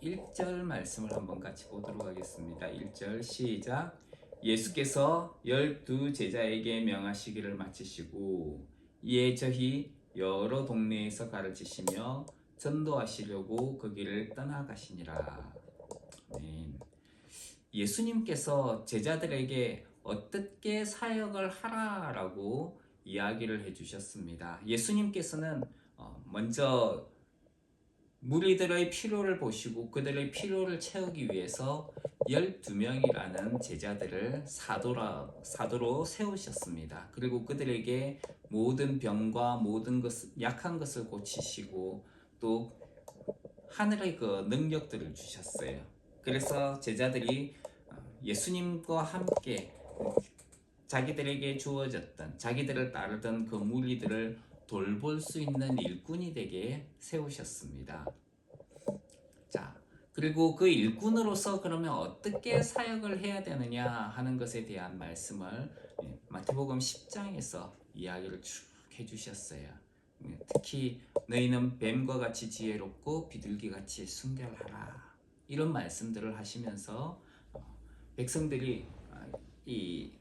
1절 말씀을 한번 같이 보도록 하겠습니다. 1절 시작. 예수께서 12제자에게 명하시기를 마치시고 이에 저희 여러 동네에서 가르치시며 전도하시려고 거기를 떠나가시니라. 아멘. 예수님께서 제자들에게 어떻게 사역을 하라라고 이야기를 해주셨습니다. 예수님께서는 먼저 무리들의 필요를 보시고 그들의 필요를 채우기 위해서 12명이라는 제자들을 사도로 세우셨습니다. 그리고 그들에게 모든 병과 모든 약한 것을 고치시고 또 하늘의 그 능력들을 주셨어요. 그래서 제자들이 예수님과 함께 자기들에게 주어졌던, 자기들을 따르던 그 무리들을 돌볼 수 있는 일꾼이 되게 세우셨습니다. 자, 그리고 그 일꾼으로서 그러면 어떻게 사역을 해야 되느냐 하는 것에 대한 말씀을 마태복음 10장에서 이야기를 쭉 해주셨어요. 특히 너희는 뱀과 같이 지혜롭고 비둘기같이 순결하라, 이런 말씀들을 하시면서 백성들이 이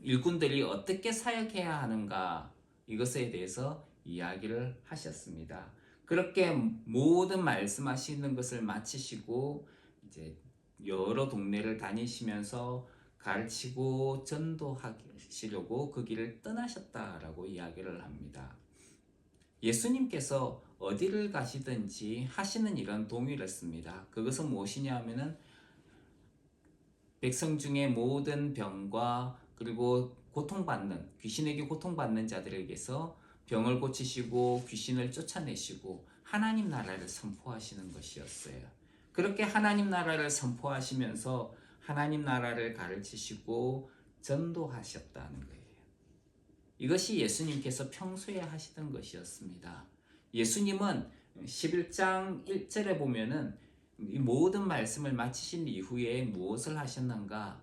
일꾼들이 어떻게 사역해야 하는가, 이것에 대해서 이야기를 하셨습니다. 그렇게 모든 말씀하시는 것을 마치시고 이제 여러 동네를 다니시면서 가르치고 전도하시려고 그 길을 떠나셨다라고 이야기를 합니다. 예수님께서 어디를 가시든지 하시는 일은 동일했습니다. 그것은 무엇이냐 하면은 백성 중에 모든 병과 그리고 귀신에게 고통받는 자들에게서 병을 고치시고 귀신을 쫓아내시고 하나님 나라를 선포하시는 것이었어요. 그렇게 하나님 나라를 선포하시면서 하나님 나라를 가르치시고 전도하셨다는 거예요. 이것이 예수님께서 평소에 하시던 것이었습니다. 예수님은 11장 1절에 보면은 이 모든 말씀을 마치신 이후에 무엇을 하셨는가?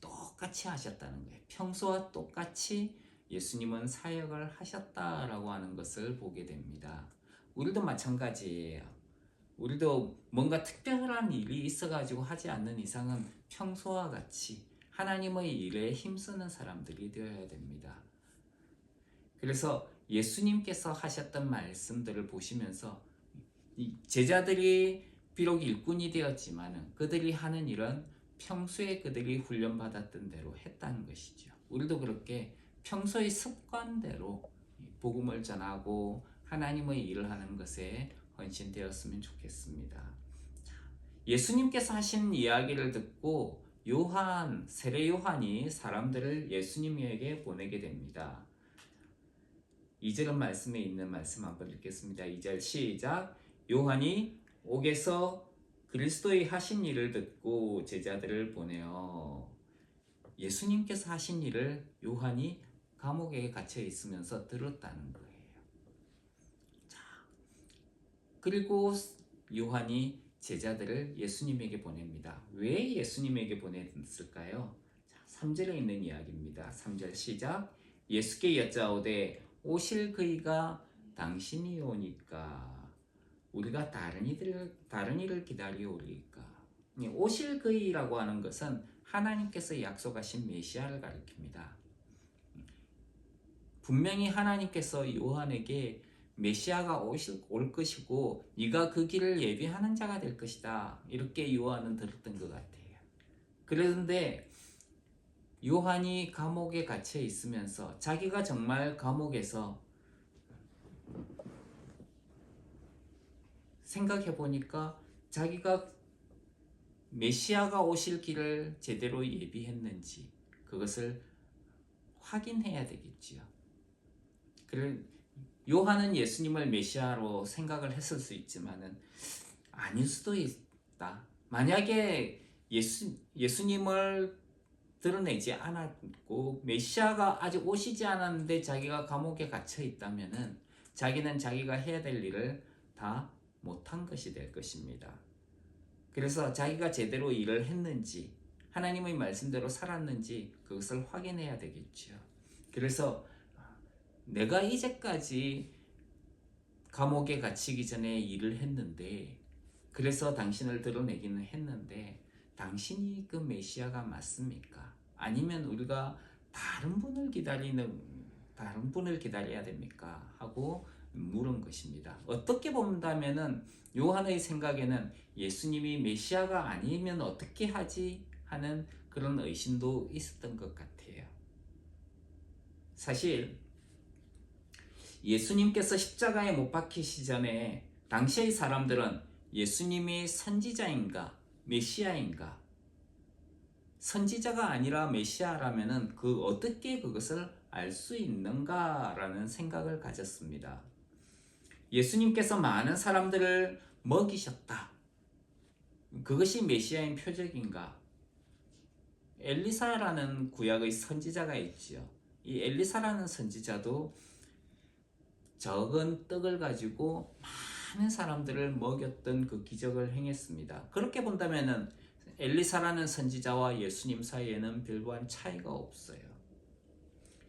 똑같이 하셨다는 거예요. 평소와 똑같이 예수님은 사역을 하셨다라고 하는 것을 보게 됩니다. 우리도 마찬가지예요. 우리도 뭔가 특별한 일이 있어가지고 하지 않는 이상은 평소와 같이 하나님의 일에 힘쓰는 사람들이 되어야 됩니다. 그래서 예수님께서 하셨던 말씀들을 보시면서 제자들이 비록 일꾼이 되었지만 그들이 하는 일은 평소에 그들이 훈련받았던 대로 했다는 것이죠. 우리도 그렇게 평소의 습관대로 복음을 전하고 하나님의 일을 하는 것에 헌신되었으면 좋겠습니다. 예수님께서 하신 이야기를 듣고 세례 요한이 사람들을 예수님에게 보내게 됩니다. 2절 말씀에 있는 말씀 한번 읽겠습니다. 2절 시작. 요한이 옥에서 그리스도의 하신 일을 듣고 제자들을 보내어. 예수님께서 하신 일을 요한이 감옥에 갇혀 있으면서 들었다는 거예요. 자, 그리고 요한이 제자들을 예수님에게 보냅니다. 왜 예수님에게 보냈을까요? 자, 3절에 있는 이야기입니다. 3절 시작. 예수께 여짜오되 오실 그이가 당신이 오니까 우리가 다른 일을 기다려오리까. 오실 그이라고 하는 것은 하나님께서 약속하신 메시아를 가리킵니다. 분명히 하나님께서 요한에게 메시아가 올 것이고 네가 그 길을 예비하는 자가 될 것이다, 이렇게 요한은 들었던 것 같아요. 그런데 요한이 감옥에 갇혀 있으면서 자기가 정말 감옥에서 생각해 보니까 자기가 메시아가 오실 길을 제대로 예비했는지 그것을 확인해야 되겠지요. 요한은 예수님을 메시아로 생각을 했을 수 있지만은 아닐 수도 있다. 만약에 예수님을 드러내지 않았고 메시아가 아직 오시지 않았는데 자기가 감옥에 갇혀 있다면은 자기는 자기가 해야 될 일을 다 못한 것이 될 것입니다. 그래서 자기가 제대로 일을 했는지 하나님의 말씀대로 살았는지 그것을 확인해야 되겠죠. 그래서 내가 이제까지 감옥에 갇히기 전에 일을 했는데 그래서 당신을 드러내기는 했는데 당신이 그 메시아가 맞습니까? 아니면 우리가 다른 분을 기다려야 됩니까? 하고 물은 것입니다. 어떻게 본다면은 요한의 생각에는 예수님이 메시아가 아니면 어떻게 하지 하는 그런 의심도 있었던 것 같아요. 사실 예수님께서 십자가에 못 박히시 전에 당시의 사람들은 예수님이 선지자인가 메시아인가, 선지자가 아니라 메시아라면은 어떻게 그것을 알 수 있는가라는 생각을 가졌습니다. 예수님께서 많은 사람들을 먹이셨다. 그것이 메시아인 표적인가? 엘리사라는 구약의 선지자가 있지요. 이 엘리사라는 선지자도 적은 떡을 가지고 많은 사람들을 먹였던 그 기적을 행했습니다. 그렇게 본다면은 엘리사라는 선지자와 예수님 사이에는 별반 차이가 없어요.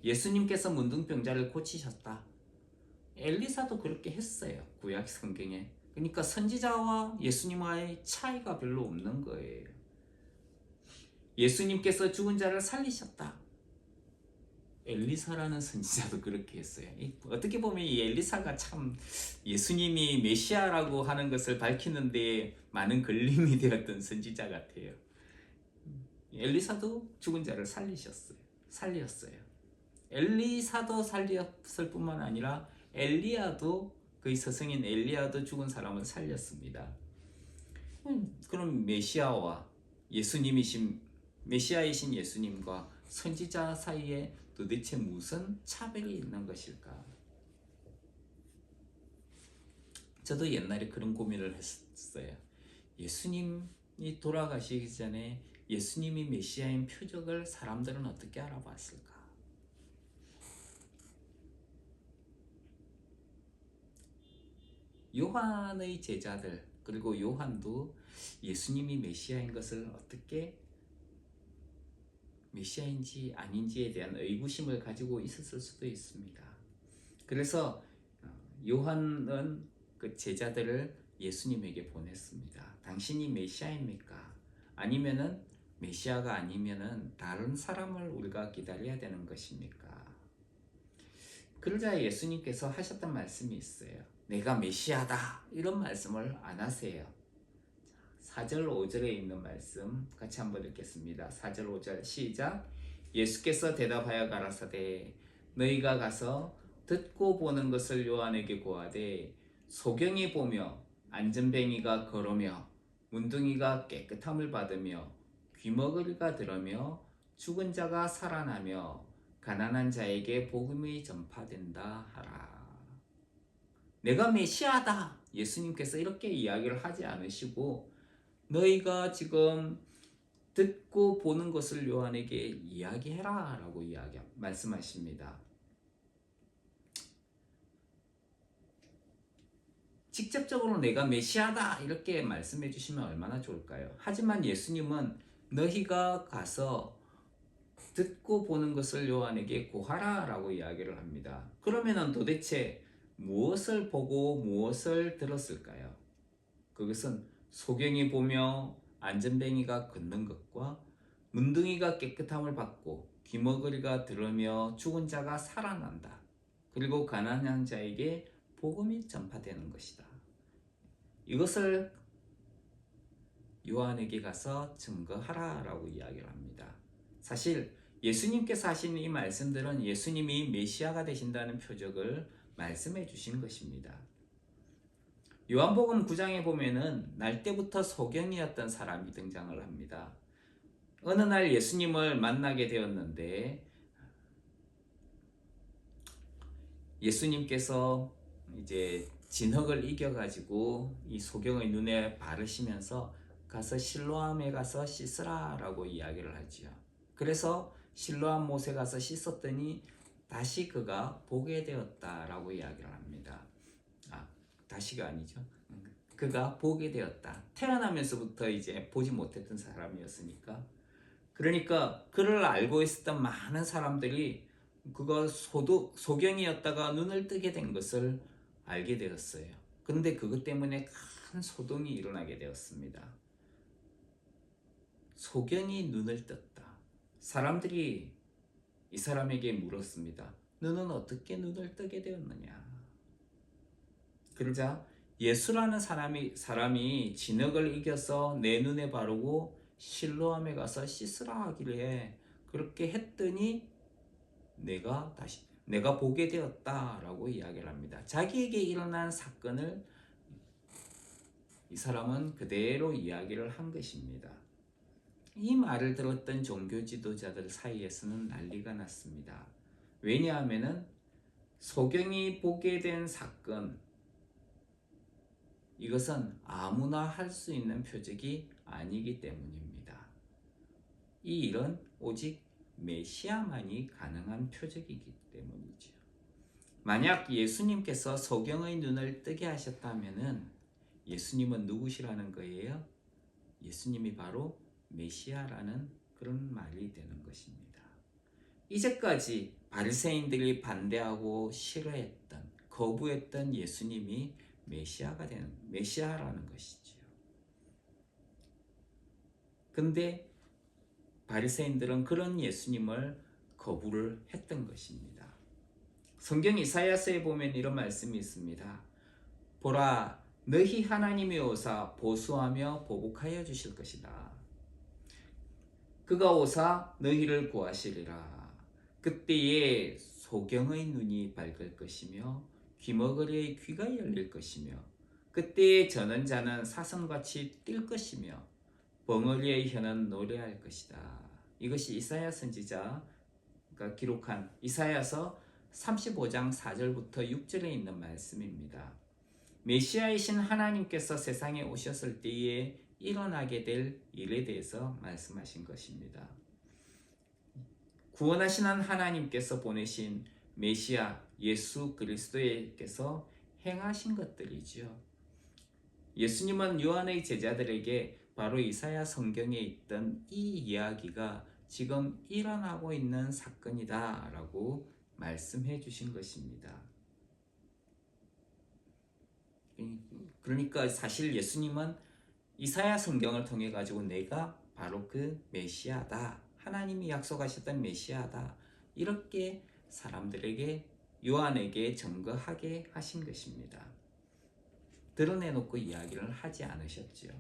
예수님께서 문둥병자를 고치셨다. 엘리사도 그렇게 했어요. 구약 성경에. 그러니까 선지자와 예수님과의 차이가 별로 없는 거예요. 예수님께서 죽은 자를 살리셨다. 엘리사라는 선지자도 그렇게 했어요. 어떻게 보면 이 엘리사가 참 예수님이 메시아라고 하는 것을 밝히는데 많은 걸림이 되었던 선지자 같아요. 엘리사도 죽은 자를 살렸어요. 엘리사도 살렸을 뿐만 아니라 엘리야도, 그의 스승인 엘리야도 죽은 사람을 살렸습니다. 그럼 메시아이신 예수님과 선지자 사이에 도대체 무슨 차별이 있는 것일까? 저도 옛날에 그런 고민을 했어요. 예수님이 돌아가시기 전에 예수님이 메시아인 표적을 사람들은 어떻게 알아봤을까? 요한의 제자들, 그리고 요한도 예수님이 메시아인 것을 어떻게 메시아인지 아닌지에 대한 의구심을 가지고 있었을 수도 있습니다. 그래서 요한은 그 제자들을 예수님에게 보냈습니다. 당신이 메시아입니까? 아니면은 메시아가 아니면은 다른 사람을 우리가 기다려야 되는 것입니까? 그러자 예수님께서 하셨던 말씀이 있어요. 내가 메시아다, 이런 말씀을 안 하세요. 4절 5절에 있는 말씀 같이 한번 읽겠습니다. 4절 5절 시작. 예수께서 대답하여 가라사대 너희가 가서 듣고 보는 것을 요한에게 고하되 소경이 보며 안전뱅이가 걸으며 문둥이가 깨끗함을 받으며 귀머거리가 들으며 죽은 자가 살아나며 가난한 자에게 복음이 전파된다 하라. 내가 메시아다, 예수님께서 이렇게 이야기를 하지 않으시고 너희가 지금 듣고 보는 것을 요한에게 이야기해라 라고 말씀하십니다. 직접적으로 내가 메시아다 이렇게 말씀해 주시면 얼마나 좋을까요? 하지만 예수님은 너희가 가서 듣고 보는 것을 요한에게 고하라 라고 이야기를 합니다. 그러면은 도대체 무엇을 보고 무엇을 들었을까요? 그것은 소경이 보며 안전뱅이가 걷는 것과 문둥이가 깨끗함을 받고 귀머거리가 들으며 죽은 자가 살아난다. 그리고 가난한 자에게 복음이 전파되는 것이다. 이것을 요한에게 가서 증거하라 라고 이야기를 합니다. 사실 예수님께서 하신 이 말씀들은 예수님이 메시아가 되신다는 표적을 말씀해 주신 것입니다. 요한복음 9장에 보면은 날 때부터 소경이었던 사람이 등장을 합니다. 어느 날 예수님을 만나게 되었는데 예수님께서 이제 진흙을 이겨가지고 이 소경의 눈에 바르시면서 가서 실로암에 가서 씻으라 라고 이야기를 하지요. 그래서 실로암 못에 가서 씻었더니 다시 그가 보게 되었다라고 이야기를 합니다. 다시가 아니죠. 그가 보게 되었다. 태어나면서부터 이제 보지 못했던 사람이었으니까. 그러니까 그를 알고 있었던 많은 사람들이 그가 소경이었다가 눈을 뜨게 된 것을 알게 되었어요. 그런데 그것 때문에 큰 소동이 일어나게 되었습니다. 소경이 눈을 떴다. 사람들이 이 사람에게 물었습니다. 너는 어떻게 눈을 뜨게 되었느냐? 그러자 예수라는 사람이 진흙을 이겨서 내 눈에 바르고 실로암에 가서 씻으라 하길래 그렇게 했더니 내가 보게 되었다라고 이야기를 합니다. 자기에게 일어난 사건을 이 사람은 그대로 이야기를 한 것입니다. 이 말을 들었던 종교 지도자들 사이에서는 난리가 났습니다. 왜냐하면 소경이 보게 된 사건, 이것은 아무나 할 수 있는 표적이 아니기 때문입니다. 이 일은 오직 메시아만이 가능한 표적이기 때문이죠. 만약 예수님께서 소경의 눈을 뜨게 하셨다면 예수님은 누구시라는 거예요? 예수님이 바로 메시아라는 그런 말이 되는 것입니다. 이제까지 바리새인들이 반대하고 싫어했던, 거부했던 예수님이 메시아라는 것이지요. 근데 바리새인들은 그런 예수님을 거부를 했던 것입니다. 성경 이사야서에 보면 이런 말씀이 있습니다. 보라, 너희 하나님이 오사 보수하며 보복하여 주실 것이다. 그가 오사 너희를 구하시리라. 그때에 소경의 눈이 밝을 것이며 귀머거리의 귀가 열릴 것이며 그때에 저는 자는 사슴같이 뛸 것이며 벙어리의 혀는 노래할 것이다. 이것이 이사야 선지자가 기록한 이사야서 35장 4절부터 6절에 있는 말씀입니다. 메시아이신 하나님께서 세상에 오셨을 때에 일어나게 될 일에 대해서 말씀하신 것입니다. 구원하시는 하나님께서 보내신 메시아 예수 그리스도께서 행하신 것들이죠. 예수님은 요한의 제자들에게 바로 이사야 성경에 있던 이 이야기가 지금 일어나고 있는 사건이다 라고 말씀해 주신 것입니다. 그러니까 사실 예수님은 이사야 성경을 통해 가지고 내가 바로 그 메시아다, 하나님이 약속하셨던 메시아다, 이렇게 사람들에게 요한에게 증거하게 하신 것입니다. 드러내놓고 이야기를 하지 않으셨지요.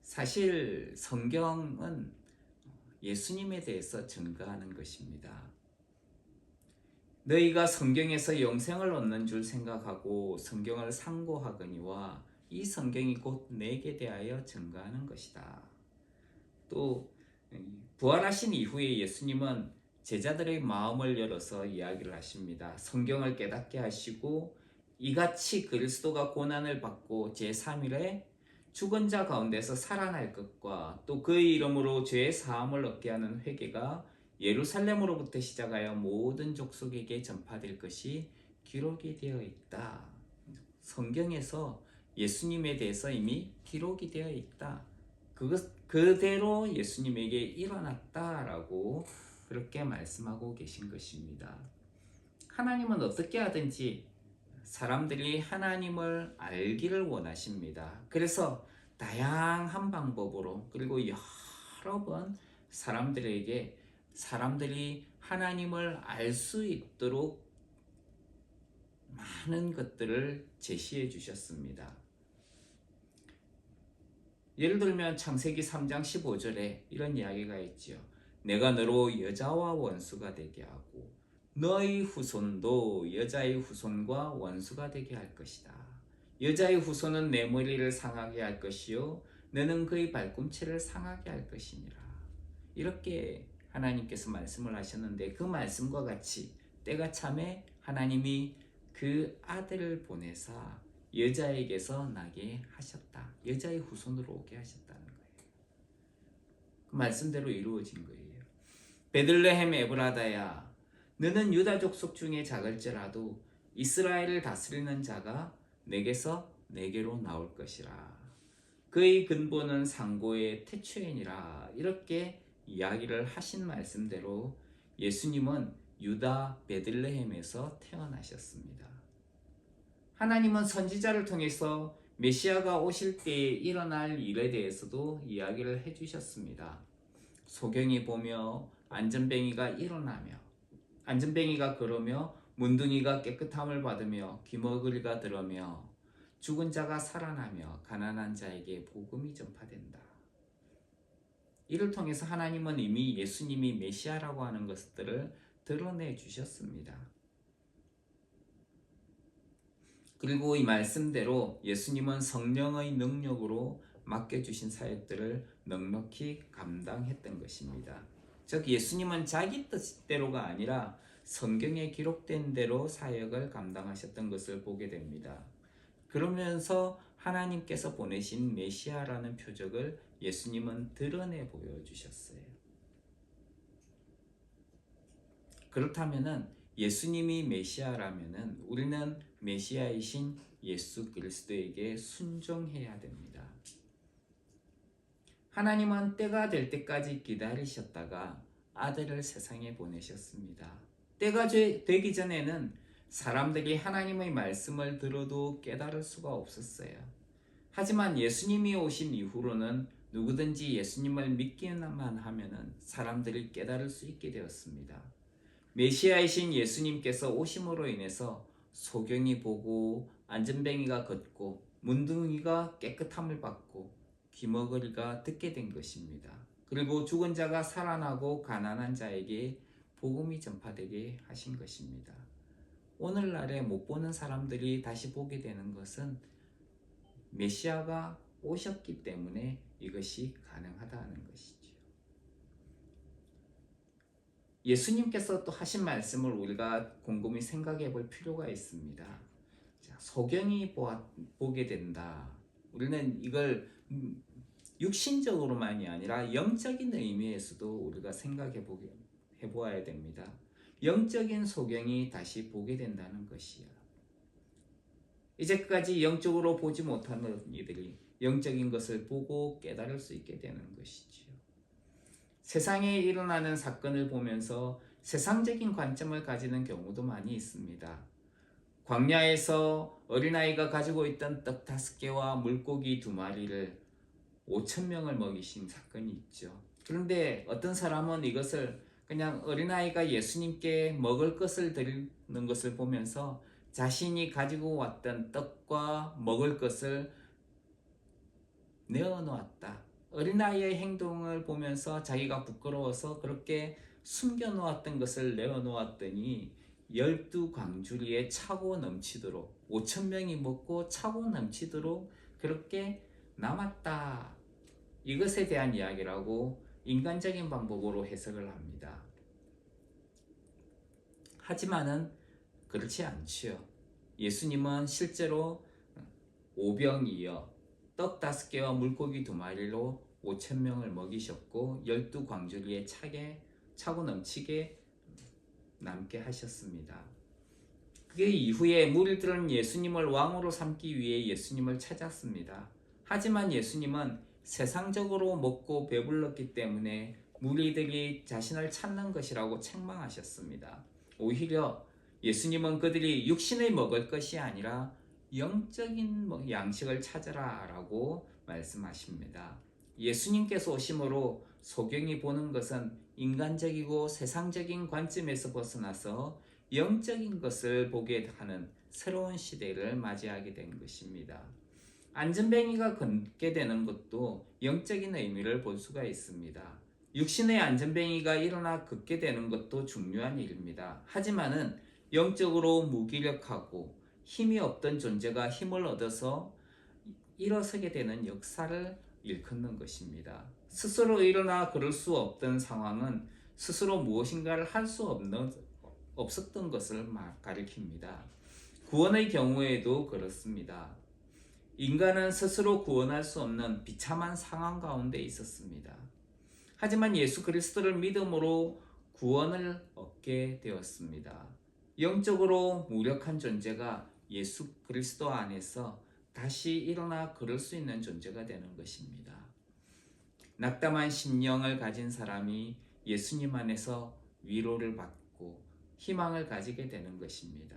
사실 성경은 예수님에 대해서 증거하는 것입니다. 너희가 성경에서 영생을 얻는 줄 생각하고 성경을 상고하거니와 이 성경이 곧 내게 대하여 증거하는 것이다. 또 부활하신 이후에 예수님은 제자들의 마음을 열어서 이야기를 하십니다. 성경을 깨닫게 하시고 이같이 그리스도가 고난을 받고 제3일에 죽은 자 가운데서 살아날 것과 또 그의 이름으로 죄의 사함을 얻게 하는 회개가 예루살렘으로부터 시작하여 모든 족속에게 전파될 것이 기록이 되어 있다. 성경에서 예수님에 대해서 이미 기록이 되어 있다. 그대로 예수님에게 일어났다라고 그렇게 말씀하고 계신 것입니다. 하나님은 어떻게 하든지 사람들이 하나님을 알기를 원하십니다. 그래서 다양한 방법으로 그리고 여러 번 사람들이 하나님을 알 수 있도록 많은 것들을 제시해 주셨습니다. 예를 들면 창세기 3장 15절에 이런 이야기가 있지요. 내가 너로 여자와 원수가 되게 하고 너의 후손도 여자의 후손과 원수가 되게 할 것이다. 여자의 후손은 내 머리를 상하게 할 것이요 너는 그의 발꿈치를 상하게 할 것이니라. 이렇게 하나님께서 말씀을 하셨는데 그 말씀과 같이 때가 참에 하나님이 그 아들을 보내사 여자에게서 나게 하셨다. 여자의 후손으로 오게 하셨다는 거예요. 그 말씀대로 이루어진 거예요. 베들레헴 에브라다야, 너는 유다 족속 중에 작을지라도 이스라엘을 다스리는 자가 내게서 내게로 나올 것이라. 그의 근본은 상고의 태초이니라. 이렇게 이야기를 하신 말씀대로 예수님은 유다 베들레헴에서 태어나셨습니다. 하나님은 선지자를 통해서 메시아가 오실 때에 일어날 일에 대해서도 이야기를 해주셨습니다. 소경이 보며 안전뱅이가 일어나며 안전뱅이가 걸으며 문둥이가 깨끗함을 받으며 귀머거리가 들으며 죽은 자가 살아나며 가난한 자에게 복음이 전파된다. 이를 통해서 하나님은 이미 예수님이 메시아라고 하는 것들을 드러내 주셨습니다. 그리고 이 말씀대로 예수님은 성령의 능력으로 맡겨주신 사역들을 넉넉히 감당했던 것입니다. 즉 예수님은 자기 뜻대로가 아니라 성경에 기록된 대로 사역을 감당하셨던 것을 보게 됩니다. 그러면서 하나님께서 보내신 메시아라는 표적을 예수님은 드러내 보여주셨어요. 그렇다면은 예수님이 메시아라면은 우리는 메시아이신 예수 그리스도에게 순종해야 됩니다. 하나님은 때가 될 때까지 기다리셨다가 아들을 세상에 보내셨습니다. 때가 되기 전에는 사람들이 하나님의 말씀을 들어도 깨달을 수가 없었어요. 하지만 예수님이 오신 이후로는 누구든지 예수님을 믿기만 하면은 사람들이 깨달을 수 있게 되었습니다. 메시아이신 예수님께서 오심으로 인해서 소경이 보고 안전뱅이가 걷고 문둥이가 깨끗함을 받고 귀머거리가 듣게 된 것입니다. 그리고 죽은 자가 살아나고 가난한 자에게 복음이 전파되게 하신 것입니다. 오늘날에 못 보는 사람들이 다시 보게 되는 것은 메시아가 오셨기 때문에 이것이 가능하다는 것이죠. 예수님께서 또 하신 말씀을 우리가 곰곰이 생각해 볼 필요가 있습니다. 자, 소경이 보게 된다. 우리는 이걸 육신적으로만이 아니라 영적인 의미에서도 우리가 생각해 보아야 됩니다. 영적인 소경이 다시 보게 된다는 것이야. 이제까지 영적으로 보지 못하는 이들이 영적인 것을 보고 깨달을 수 있게 되는 것이지요. 세상에 일어나는 사건을 보면서 세상적인 관점을 가지는 경우도 많이 있습니다. 광야에서 어린아이가 가지고 있던 떡 5개와 물고기 2마리를 5,000명을 먹이신 사건이 있죠. 그런데 어떤 사람은 이것을 그냥 어린아이가 예수님께 먹을 것을 드리는 것을 보면서 자신이 가지고 왔던 떡과 먹을 것을 내어놓았다. 어린아이의 행동을 보면서 자기가 부끄러워서 그렇게 숨겨놓았던 것을 내어놓았더니 12광주리에 차고 넘치도록 5,000명이 먹고 차고 넘치도록 그렇게 남았다. 이것에 대한 이야기라고 인간적인 방법으로 해석을 합니다. 하지만은 그렇지 않지요. 예수님은 실제로 오병이어 떡 5개와 물고기 2마리로 5,000명을 먹이셨고 12광주리에 차고 넘치게 남게 하셨습니다. 그 이후에 무리들은 예수님을 왕으로 삼기 위해 예수님을 찾았습니다. 하지만 예수님은 세상적으로 먹고 배불렀기 때문에 무리들이 자신을 찾는 것이라고 책망하셨습니다. 오히려 예수님은 그들이 육신을 먹을 것이 아니라 영적인 양식을 찾아라 라고 말씀하십니다. 예수님께서 오심으로 소경이 보는 것은 인간적이고 세상적인 관점에서 벗어나서 영적인 것을 보게 하는 새로운 시대를 맞이하게 된 것입니다. 안전뱅이가 걷게 되는 것도 영적인 의미를 볼 수가 있습니다. 육신의 안전뱅이가 일어나 걷게 되는 것도 중요한 일입니다. 하지만은 영적으로 무기력하고 힘이 없던 존재가 힘을 얻어서 일어서게 되는 역사를 일컫는 것입니다. 스스로 일어나 걸을 수 없던 상황은 스스로 무엇인가를 할 수 없었던 것을 가리킵니다. 구원의 경우에도 그렇습니다. 인간은 스스로 구원할 수 없는 비참한 상황 가운데 있었습니다. 하지만 예수 그리스도를 믿음으로 구원을 얻게 되었습니다. 영적으로 무력한 존재가 예수 그리스도 안에서 다시 일어나 걸을 수 있는 존재가 되는 것입니다. 낙담한 심령을 가진 사람이 예수님 안에서 위로를 받고 희망을 가지게 되는 것입니다.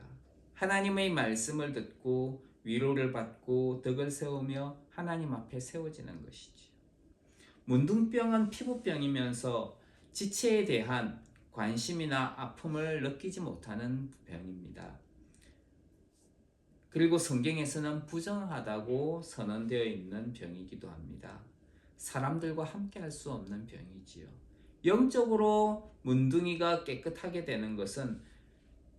하나님의 말씀을 듣고 위로를 받고 덕을 세우며 하나님 앞에 세워지는 것이지요. 문둥병은 피부병이면서 지체에 대한 관심이나 아픔을 느끼지 못하는 병입니다. 그리고 성경에서는 부정하다고 선언되어 있는 병이기도 합니다. 사람들과 함께 할 수 없는 병이지요. 영적으로 문둥이가 깨끗하게 되는 것은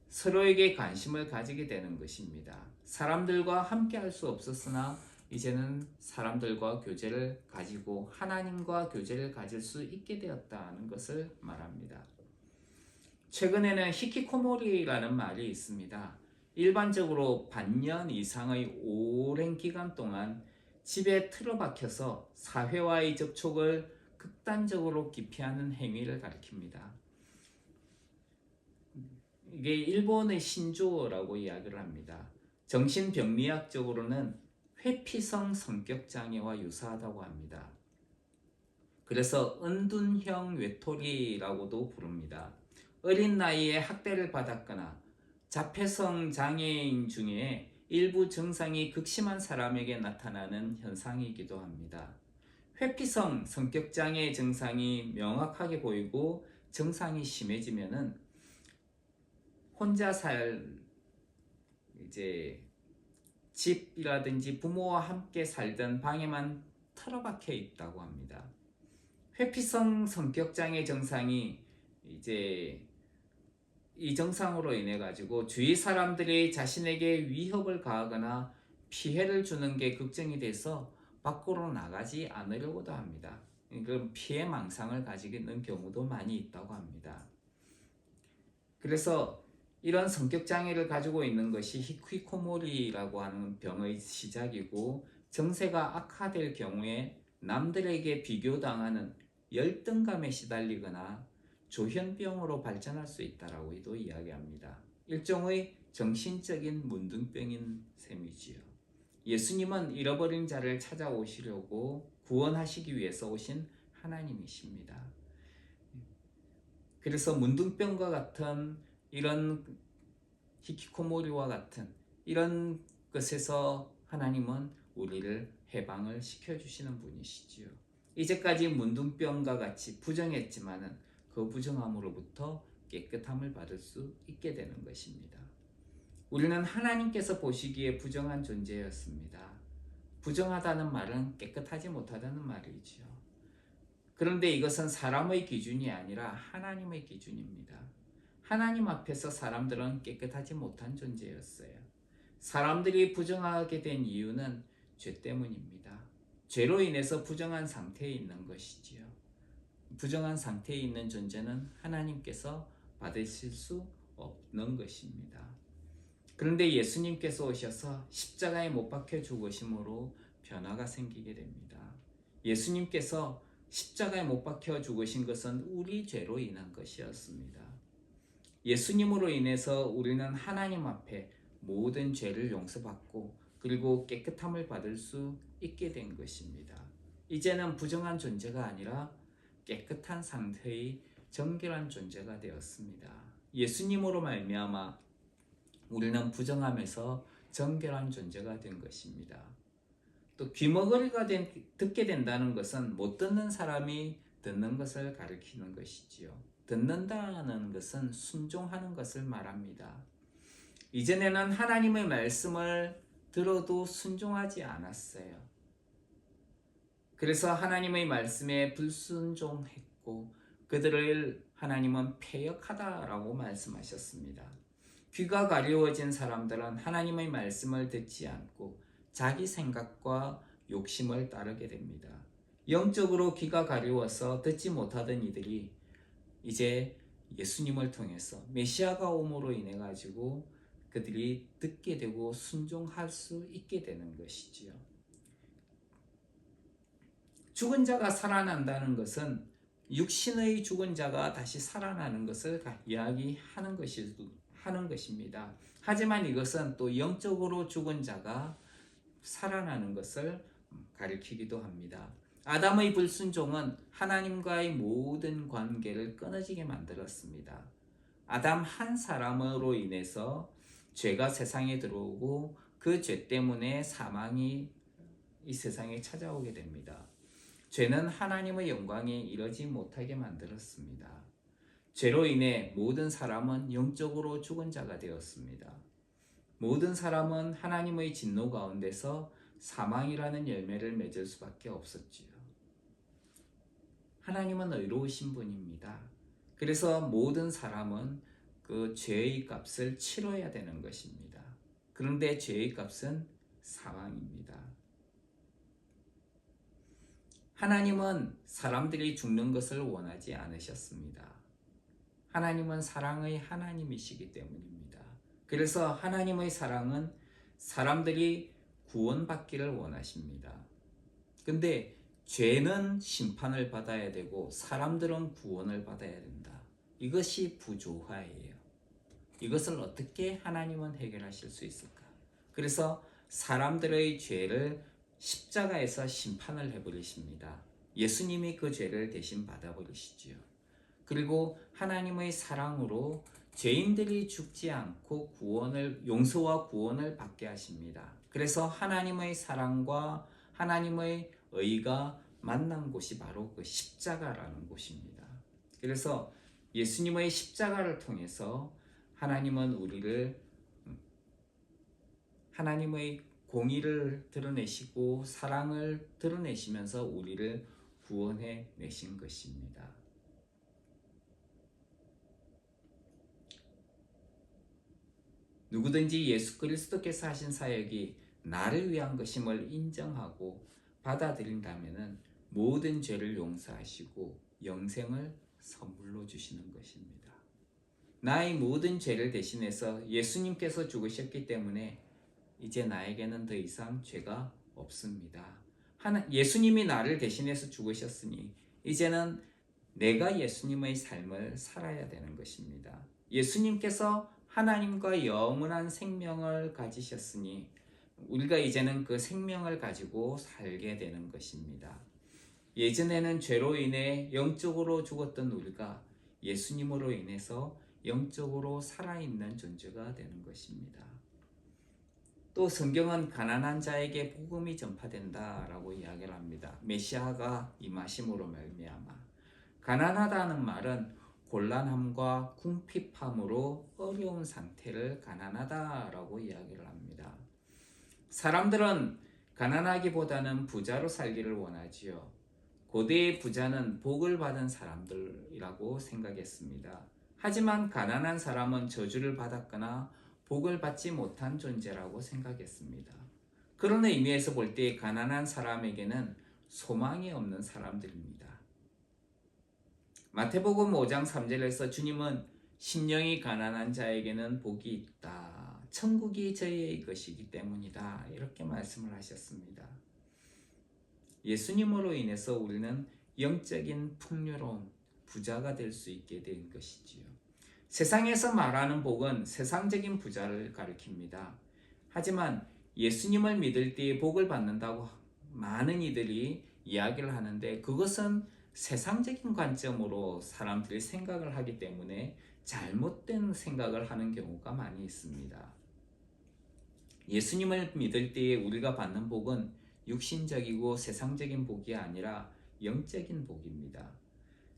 서로에게 관심을 가지게 되는 것입니다. 사람들과 함께 할 수 없었으나 이제는 사람들과 교제를 가지고 하나님과 교제를 가질 수 있게 되었다는 것을 말합니다. 최근에는 히키코모리라는 말이 있습니다. 일반적으로 반년 이상의 오랜 기간 동안 집에 틀어박혀서 사회와의 접촉을 극단적으로 기피하는 행위를 가리킵니다. 이게 일본의 신조어라고 이야기를 합니다. 정신병리학적으로는 회피성 성격장애와 유사하다고 합니다. 그래서 은둔형 외톨이라고도 부릅니다. 어린 나이에 학대를 받았거나 자폐성 장애인 중에 일부 증상이 극심한 사람에게 나타나는 현상이기도 합니다. 회피성 성격장애 증상이 명확하게 보이고 증상이 심해지면은 혼자 이제 집이라든지 부모와 함께 살던 방에만 틀어박혀 있다고 합니다. 회피성 성격장애 증상이 이제 이 증상으로 인해 가지고 주위 사람들이 자신에게 위협을 가하거나 피해를 주는 게 걱정이 돼서 밖으로 나가지 않으려고도 합니다. 그럼 피해 망상을 가지는 경우도 많이 있다고 합니다. 그래서 이런 성격 장애를 가지고 있는 것이 히키코모리라고 하는 병의 시작이고, 정세가 악화될 경우에 남들에게 비교당하는 열등감에 시달리거나 조현병으로 발전할 수 있다라고도 이야기합니다. 일종의 정신적인 문둥병인 셈이지요. 예수님은 잃어버린 자를 찾아오시려고 구원하시기 위해서 오신 하나님이십니다. 그래서 문둥병과 같은 이런 히키코모리와 같은 이런 것에서 하나님은 우리를 해방을 시켜주시는 분이시지요. 이제까지 문둥병과 같이 부정했지만은 그 부정함으로부터 깨끗함을 받을 수 있게 되는 것입니다. 우리는 하나님께서 보시기에 부정한 존재였습니다. 부정하다는 말은 깨끗하지 못하다는 말이지요. 그런데 이것은 사람의 기준이 아니라 하나님의 기준입니다. 하나님 앞에서 사람들은 깨끗하지 못한 존재였어요. 사람들이 부정하게 된 이유는 죄 때문입니다. 죄로 인해서 부정한 상태에 있는 것이지요. 부정한 상태에 있는 존재는 하나님께서 받으실 수 없는 것입니다. 그런데 예수님께서 오셔서 십자가에 못 박혀 죽으심으로 변화가 생기게 됩니다. 예수님께서 십자가에 못 박혀 죽으신 것은 우리 죄로 인한 것이었습니다. 예수님으로 인해서 우리는 하나님 앞에 모든 죄를 용서받고 그리고 깨끗함을 받을 수 있게 된 것입니다. 이제는 부정한 존재가 아니라 깨끗한 상태의 정결한 존재가 되었습니다. 예수님으로 말미암아 우리는 부정함에서 정결한 존재가 된 것입니다. 또 귀머거리가 듣게 된다는 것은 못 듣는 사람이 듣는 것을 가리키는 것이지요. 듣는다는 것은 순종하는 것을 말합니다. 이전에는 하나님의 말씀을 들어도 순종하지 않았어요. 그래서 하나님의 말씀에 불순종했고 그들을 하나님은 패역하다라고 말씀하셨습니다. 귀가 가려워진 사람들은 하나님의 말씀을 듣지 않고 자기 생각과 욕심을 따르게 됩니다. 영적으로 귀가 가려워서 듣지 못하던 이들이 이제 예수님을 통해서 메시아가 오므로 인해 가지고 그들이 듣게 되고 순종할 수 있게 되는 것이지요. 죽은 자가 살아난다는 것은 육신의 죽은 자가 다시 살아나는 것을 이야기하는 것입니다. 하지만 이것은 또 영적으로 죽은 자가 살아나는 것을 가리키기도 합니다. 아담의 불순종은 하나님과의 모든 관계를 끊어지게 만들었습니다. 아담 한 사람으로 인해서 죄가 세상에 들어오고 그 죄 때문에 사망이 이 세상에 찾아오게 됩니다. 죄는 하나님의 영광에 이르지 못하게 만들었습니다. 죄로 인해 모든 사람은 영적으로 죽은 자가 되었습니다. 모든 사람은 하나님의 진노 가운데서 사망이라는 열매를 맺을 수밖에 없었지요. 하나님은 의로우신 분입니다. 그래서 모든 사람은 그 죄의 값을 치러야 되는 것입니다. 그런데 죄의 값은 사망입니다. 하나님은 사람들이 죽는 것을 원하지 않으셨습니다. 하나님은 사랑의 하나님이시기 때문입니다. 그래서 하나님의 사랑은 사람들이 구원받기를 원하십니다. 근데 죄는 심판을 받아야 되고 사람들은 구원을 받아야 된다. 이것이 부조화예요. 이것을 어떻게 하나님은 해결하실 수 있을까? 그래서 사람들의 죄를 십자가에서 심판을 해버리십니다. 예수님이 그 죄를 대신 받아버리시지요. 그리고 하나님의 사랑으로 죄인들이 죽지 않고 용서와 구원을 받게 하십니다. 그래서 하나님의 사랑과 하나님의 의가 만난 곳이 바로 그 십자가라는 곳입니다. 그래서 예수님의 십자가를 통해서 하나님은 우리를 하나님의 공의를 드러내시고 사랑을 드러내시면서 우리를 구원해 내신 것입니다. 누구든지 예수 그리스도께서 하신 사역이 나를 위한 것임을 인정하고 받아들인다면 모든 죄를 용서하시고 영생을 선물로 주시는 것입니다. 나의 모든 죄를 대신해서 예수님께서 죽으셨기 때문에 이제 나에게는 더 이상 죄가 없습니다. 예수님이 나를 대신해서 죽으셨으니 이제는 내가 예수님의 삶을 살아야 되는 것입니다. 예수님께서 하나님과 영원한 생명을 가지셨으니 우리가 이제는 그 생명을 가지고 살게 되는 것입니다. 예전에는 죄로 인해 영적으로 죽었던 우리가 예수님으로 인해서 영적으로 살아있는 존재가 되는 것입니다. 또 성경은 가난한 자에게 복음이 전파된다라고 이야기를 합니다. 메시아가 임하심으로 말미암아. 가난하다는 말은 곤란함과 궁핍함으로 어려운 상태를 가난하다라고 이야기를 합니다. 사람들은 가난하기보다는 부자로 살기를 원하지요. 고대의 부자는 복을 받은 사람들이라고 생각했습니다. 하지만 가난한 사람은 저주를 받았거나 복을 받지 못한 존재라고 생각했습니다. 그런 의미에서 볼 때 가난한 사람에게는 소망이 없는 사람들입니다. 마태복음 5장 3절에서 주님은 심령이 가난한 자에게는 복이 있다. 천국이 저희의 것이기 때문이다. 이렇게 말씀을 하셨습니다. 예수님으로 인해서 우리는 영적인 풍요로움, 부자가 될 수 있게 된 것이지요. 세상에서 말하는 복은 세상적인 부자를 가리킵니다. 하지만 예수님을 믿을 때 복을 받는다고 많은 이들이 이야기를 하는데 그것은 세상적인 관점으로 사람들이 생각을 하기 때문에 잘못된 생각을 하는 경우가 많이 있습니다. 예수님을 믿을 때 우리가 받는 복은 육신적이고 세상적인 복이 아니라 영적인 복입니다.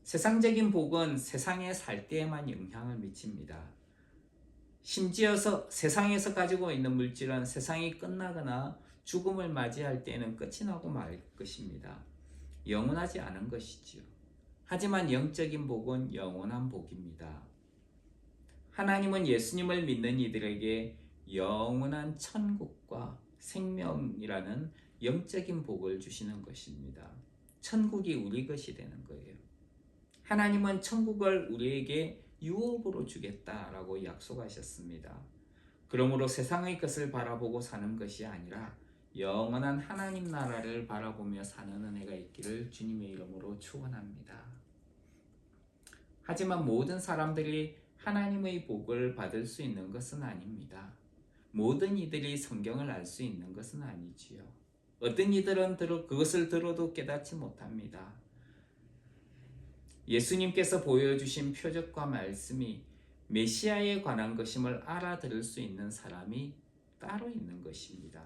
세상적인 복은 세상에 살 때에만 영향을 미칩니다. 심지어서 세상에서 가지고 있는 물질은 세상이 끝나거나 죽음을 맞이할 때는 끝이 나고 말 것입니다. 영원하지 않은 것이지요. 하지만 영적인 복은 영원한 복입니다. 하나님은 예수님을 믿는 이들에게 영원한 천국과 생명이라는 영적인 복을 주시는 것입니다. 천국이 우리 것이 되는 거예요. 하나님은 천국을 우리에게 유업으로 주겠다라고 약속하셨습니다. 그러므로 세상의 것을 바라보고 사는 것이 아니라 영원한 하나님 나라를 바라보며 사는 은혜가 있기를 주님의 이름으로 축원합니다. 하지만 모든 사람들이 하나님의 복을 받을 수 있는 것은 아닙니다. 모든 이들이 성경을 알 수 있는 것은 아니지요. 어떤 이들은 그것을 들어도 깨닫지 못합니다. 예수님께서 보여주신 표적과 말씀이 메시아에 관한 것임을 알아들을 수 있는 사람이 따로 있는 것입니다.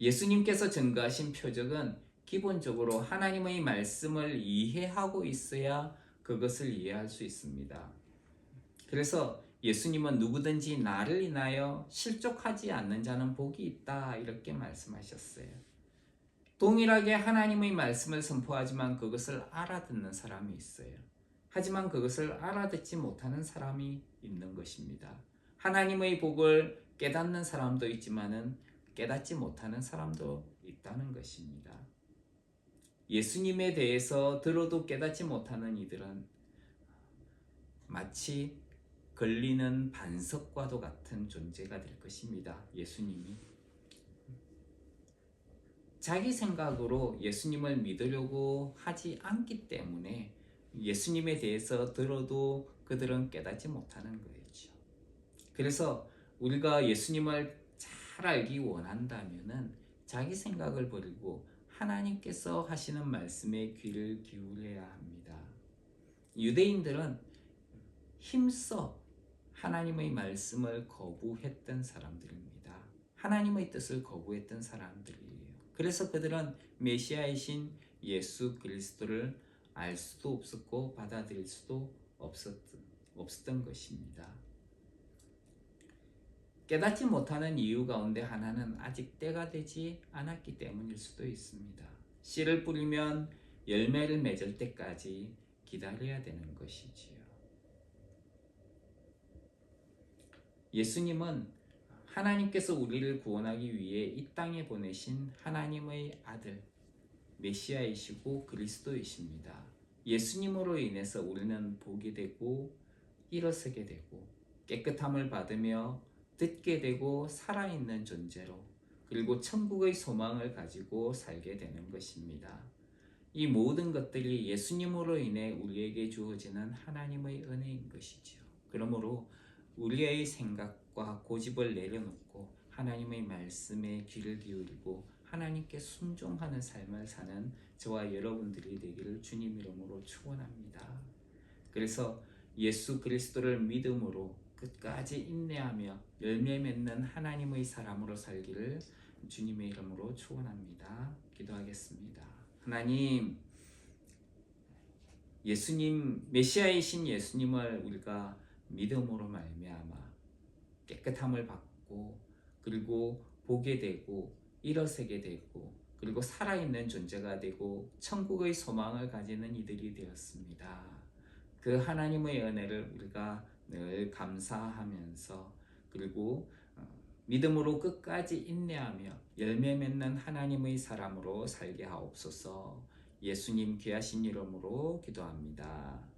예수님께서 증거하신 표적은 기본적으로 하나님의 말씀을 이해하고 있어야 그것을 이해할 수 있습니다. 그래서 예수님은 누구든지 나를 인하여 실족하지 않는 자는 복이 있다 이렇게 말씀하셨어요. 동일하게 하나님의 말씀을 선포하지만 그것을 알아듣는 사람이 있어요. 하지만 그것을 알아듣지 못하는 사람이 있는 것입니다. 하나님의 복을 깨닫는 사람도 있지만은 깨닫지 못하는 사람도 있다는 것입니다. 예수님에 대해서 들어도 깨닫지 못하는 이들은 마치 걸리는 반석과도 같은 존재가 될 것입니다. 예수님이 자기 생각으로 예수님을 믿으려고 하지 않기 때문에 예수님에 대해서 들어도 그들은 깨닫지 못하는 거죠. 그래서 우리가 예수님을 잘 알기 원한다면은 자기 생각을 버리고 하나님께서 하시는 말씀에 귀를 기울여야 합니다. 유대인들은 힘써 하나님의 말씀을 거부했던 사람들입니다. 하나님의 뜻을 거부했던 사람들이에요. 그래서 그들은 메시아이신 예수 그리스도를 알 수도 없었고 받아들일 수도 없었던 것입니다. 깨닫지 못하는 이유 가운데 하나는 아직 때가 되지 않았기 때문일 수도 있습니다. 씨를 뿌리면 열매를 맺을 때까지 기다려야 되는 것이지요. 예수님은 하나님께서 우리를 구원하기 위해 이 땅에 보내신 하나님의 아들 메시아이시고 그리스도이십니다. 예수님으로 인해서 우리는 보게 되고 일어서게 되고 깨끗함을 받으며 듣게 되고 살아있는 존재로 그리고 천국의 소망을 가지고 살게 되는 것입니다. 이 모든 것들이 예수님으로 인해 우리에게 주어지는 하나님의 은혜인 것이지요. 그러므로 우리의 생각과 고집을 내려놓고 하나님의 말씀에 귀를 기울이고 하나님께 순종하는 삶을 사는 저와 여러분들이 되기를 주님 이름으로 축원합니다. 그래서 예수 그리스도를 믿음으로 끝까지 인내하며 열매 맺는 하나님의 사람으로 살기를 주님의 이름으로 축원합니다. 기도하겠습니다. 하나님, 예수님, 메시아이신 예수님을 우리가 믿음으로 말미암아 깨끗함을 받고 그리고 보게 되고 일어서게 되고 그리고 살아있는 존재가 되고 천국의 소망을 가지는 이들이 되었습니다. 그 하나님의 은혜를 우리가 늘 감사하면서 그리고 믿음으로 끝까지 인내하며 열매 맺는 하나님의 사람으로 살게 하옵소서. 예수님 귀하신 이름으로 기도합니다.